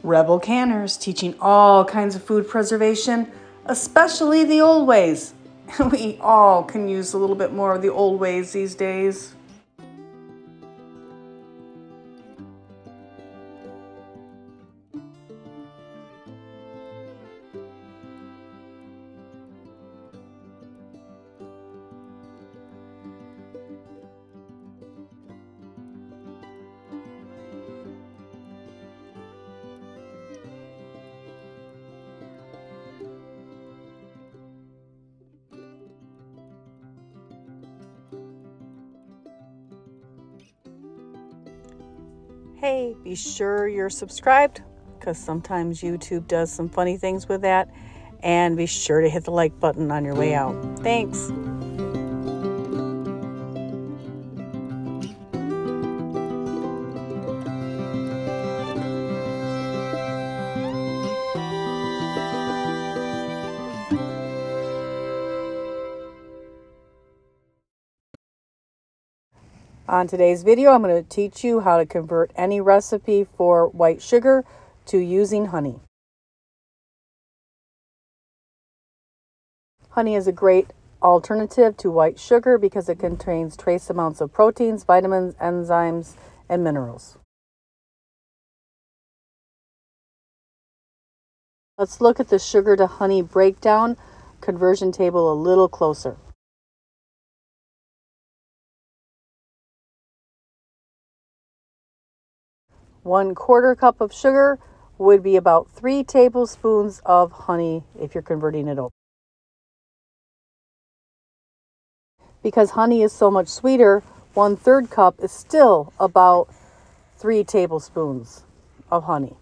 Rebel Canners, teaching all kinds of food preservation, especially the old ways. We all can use a little bit more of the old ways these days. Hey, be sure you're subscribed, because sometimes YouTube does some funny things with that. And be sure to hit the like button on your way out. Thanks. On today's video, I'm going to teach you how to convert any recipe for white sugar to using honey. Honey is a great alternative to white sugar because it contains trace amounts of proteins, vitamins, enzymes, and minerals. Let's look at the sugar to honey breakdown conversion table a little closer. 1/4 cup of sugar would be about 3 tablespoons of honey if you're converting it over. Because honey is so much sweeter, 1/3 cup is still about 3 tablespoons of honey.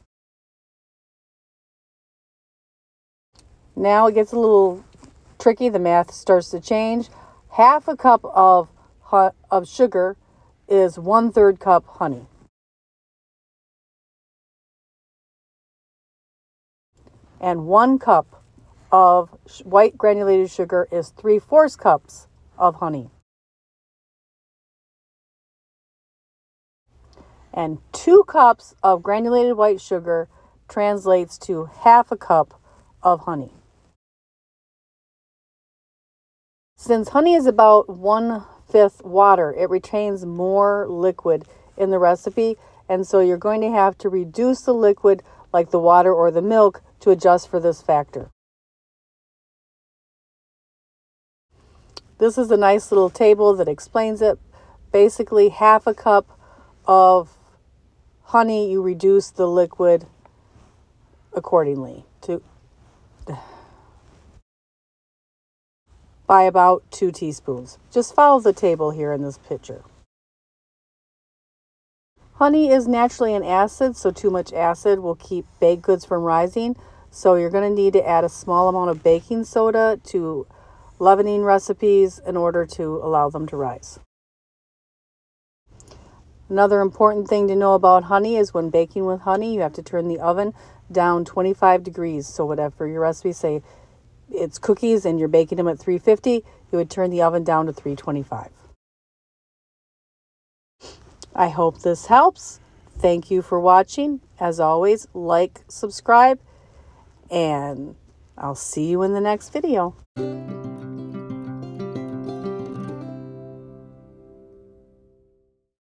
Now it gets a little tricky. The math starts to change. 1/2 cup of sugar is 1/3 cup honey. And 1 cup of white granulated sugar is 3/4 cups of honey. And 2 cups of granulated white sugar translates to 1/2 cup of honey. Since honey is about 1/5 water, it retains more liquid in the recipe, and so you're going to have to reduce the liquid like the water or the milk to adjust for this factor. This is a nice little table that explains it. Basically, 1/2 cup of honey, you reduce the liquid accordingly by about 2 teaspoons. Just follow the table here in this picture. Honey is naturally an acid, so too much acid will keep baked goods from rising. So you're going to need to add a small amount of baking soda to leavening recipes in order to allow them to rise. Another important thing to know about honey is when baking with honey, you have to turn the oven down 25 degrees. So whatever your recipe say it's cookies and you're baking them at 350, you would turn the oven down to 325. I hope this helps. Thank you for watching. As always, like, subscribe, and I'll see you in the next video.